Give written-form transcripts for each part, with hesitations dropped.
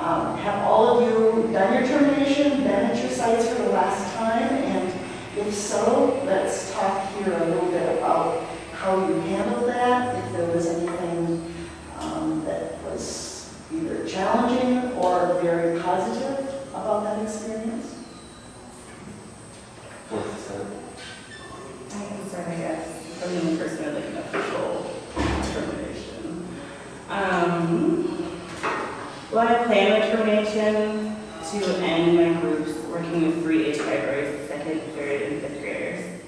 Have all of you done your termination, been at your sites for the last time? And if so, let's talk here a little bit about how you handled that, if there was anything that was either challenging or very positive about that experience. What's the start? I can start, I guess, from the person of like an official termination. Well, I plan my termination to end my groups working with 3 age categories, 2nd, 3rd, and 5th graders.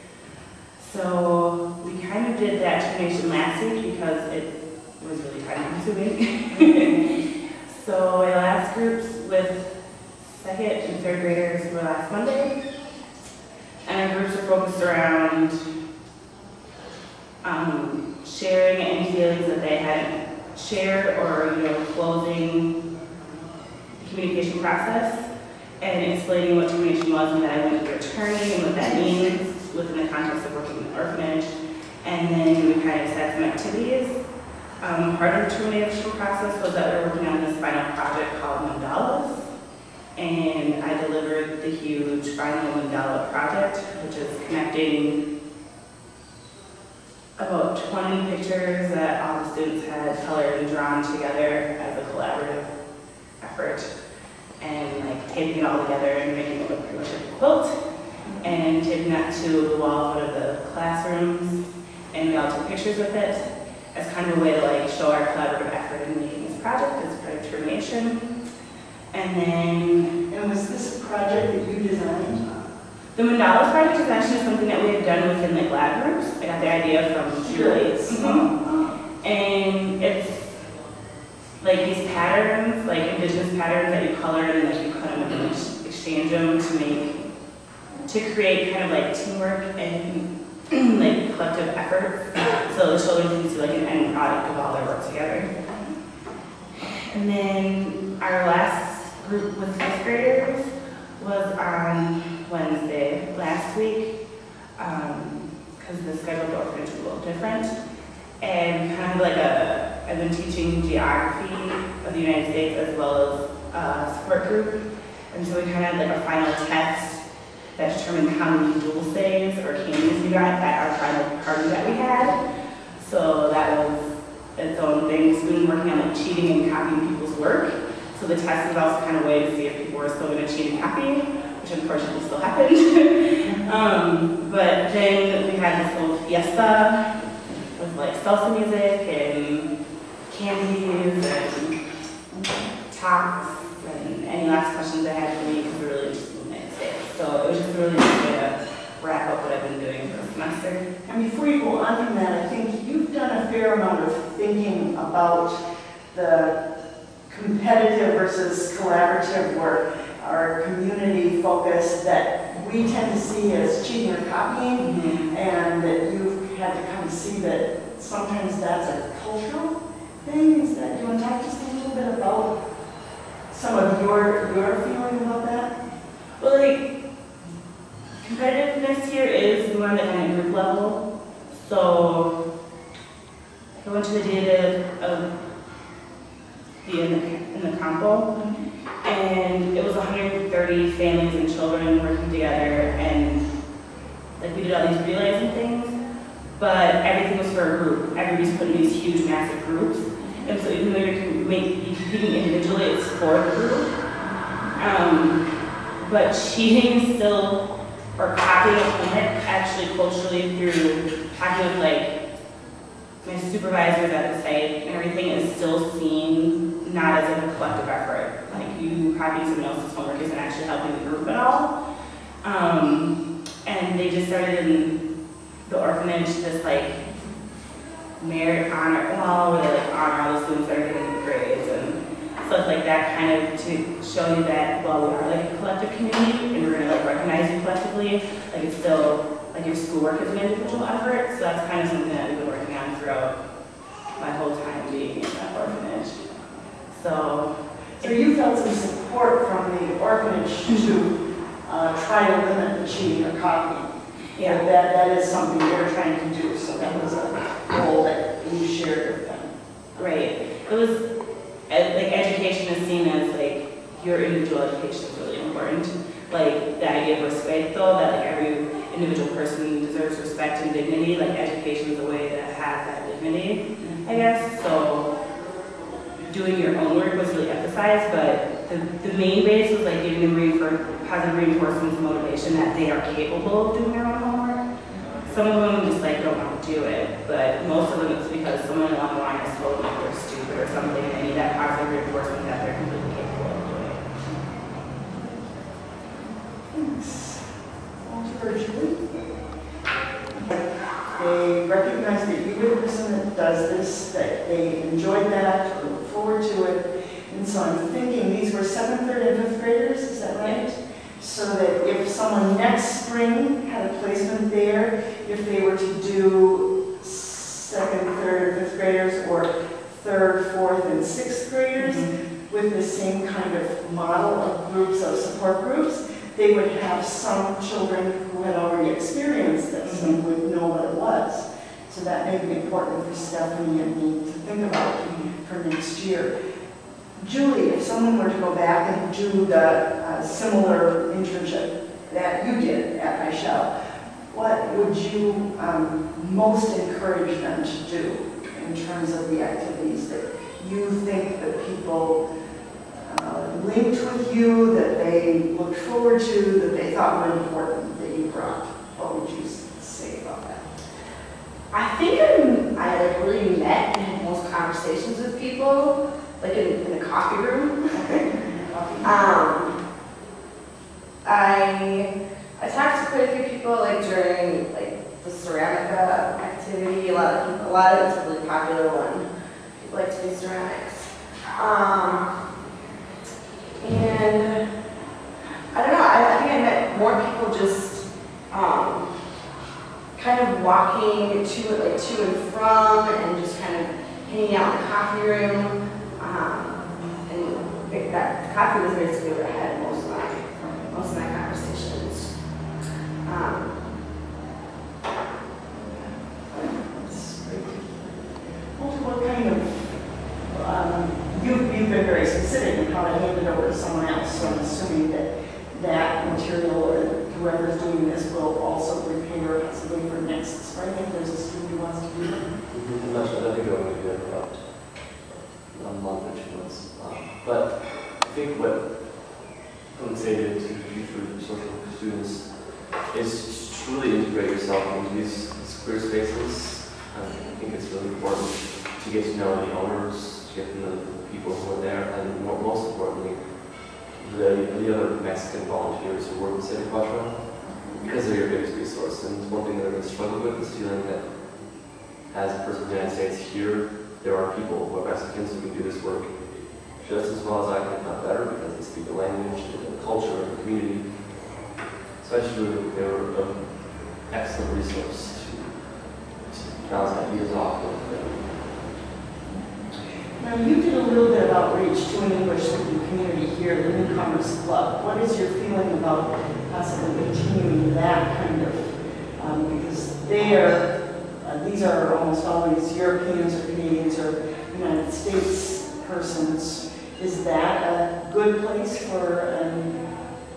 So we kind of did that termination last week because it was really time consuming. So my last groups with 2nd and 3rd graders were last Monday. And our groups are focused around sharing any feelings that they had shared or, closing the communication process and explaining what termination was and that I went through attorney and what that means within the context of working in the orphanage. And then we kind of set some activities. Part of the termination process was that we were working on this final project called Mandalas. And I delivered the huge final mandala project, which is connecting about 20 pictures that all the students had colored and drawn together as a collaborative effort, and like taping it all together and making it look pretty much like a quilt, and taping that to the wall of one of the classrooms, and we all took pictures with it as kind of a way to like show our collaborative effort in making this project as part of termination. And then... And was this a project that you designed? The Mandalas project is actually something that we had done within like lab groups. I got the idea from Julie's. And it's like these patterns, like indigenous patterns that you color and like you cut them and exchange them to create kind of like teamwork and like collective effort. So the children can see like an end product of all their work together. And then our last group with 5th graders was on Wednesday last week, because the schedule of the orphanage was a little different. And kind of like I've been teaching geography of the United States as well as a support group. And so we kind of had like a final test that determined how many dual saves or candies we got at our final party that we had. So that was its own thing. So we've been working on like cheating and copying people's work. So the test is also kind of a way to see if people were still going to cheat and copy, which unfortunately still happened. But then we had this little fiesta with like salsa music and candies and talks and any last questions I had for me because we're really interested in the United States. So it was just a really nice way to wrap up what I've been doing for the semester. And before you go on from that, I think you've done a fair amount of thinking about the competitive versus collaborative work, our community focus that we tend to see as cheating or copying, and that you've had to come see that sometimes that's a cultural thing. Is that, do you want to talk to us a little bit about some of your feeling about that? Well, like, competitiveness here is more on the kind of group level. So I went to the data of in the compo, and it was 130 families and children working together, and like we did all these relays and things, but everything was for a group. Everybody's put in these huge, massive groups, and so even though you're competing individually, it's for the group. But cheating still, or copying a homework, actually culturally through talking with like my supervisors at the site and everything is still seen not as like a collective effort. Like you copying someone else's homework isn't actually helping the group at all. And they just started in the orphanage this like merit honor wall where they like honor all the students that are getting good grades and stuff like that, kind of to show you that while we are like a collective community and we're gonna like recognize you collectively, like it's still like your schoolwork is an individual effort. So that's kind of something that we've been working on throughout my whole time being in that orphanage. So you felt some support from the orphanage to try to limit the cheating or copying. Yeah, that is something they're trying to do. So that was a goal that you shared with them. Right. It was like education is seen as like your individual education is really important. Like the idea of respect though, that like every individual person deserves respect and dignity, like education is a way to have that dignity, I guess. So doing your own work was really emphasized, but the main base was like giving them positive reinforcements and motivation that they are capable of doing their own homework. Some of them just like don't want to do it, but most of them it's because someone along the line has told them they're stupid or something and they need that positive reinforcement that they're completely capable of doing. Thanks. Julie. They recognize that you were the person that does this, that they enjoyed that, or look forward to it. And so I'm thinking these were 7th, 3rd, and 5th graders, is that right? So that if someone next spring had a placement there, if they were to do 2nd, 3rd, 5th graders, or 3rd, 4th, and 6th graders, with the same kind of model of groups, of support groups, they would have some children who had already experienced this and would know what it was. So that may be important for Stephanie and me to think about for next year. Julie, if someone were to go back and do the similar internship that you did at Michelle, what would you most encourage them to do in terms of the activities that you think that people linked with you, that they looked forward to, that they thought were important, that you brought? What would you say about that? I think I like really met and had most conversations with people, like in a coffee room. Okay. I talked to quite a few people like during like the ceramica activity. A lot of it's a really popular one. People like to do ceramics. And I don't know, I think I met more people just kind of walking to and from and just kind of hanging out in the coffee room. And that coffee was basically where I had most of my conversations. What kind of, you've been very specific in how to hand it over to someone else, so I'm assuming that that material or whoever's doing this will also prepare possibly for next spring if there's a student who wants to do it. I'm not sure, I think I'm going to do that for about a month or 2 months. But I think what I would say to future social work students is to really integrate yourself into these queer spaces. I think it's really important to get to know the owners, to get to know the people who are there, and most importantly, the other Mexican volunteers who work in City Quattro, because they're your biggest resource. And one thing that I really struggle with is feeling that as a person in the United States here, there are people who are Mexicans who can do this work just as well as I can, if not better, because they speak the language, the culture, the community. So I just really think they were an excellent resource to bounce ideas off of. Now, you did a little bit of outreach to an English-speaking community here, the Newcomers Club. What is your feeling about possibly continuing that kind of, because these are almost always Europeans or Canadians or United States persons. Is that a good place for a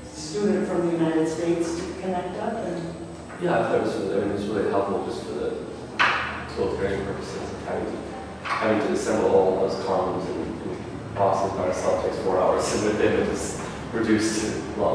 student from the United States to connect up? Yeah, I thought it was really helpful just for the utilitarian purposes of having to assemble all of those columns in Boston by ourselves takes 4 hours, and with them it was reduced to long.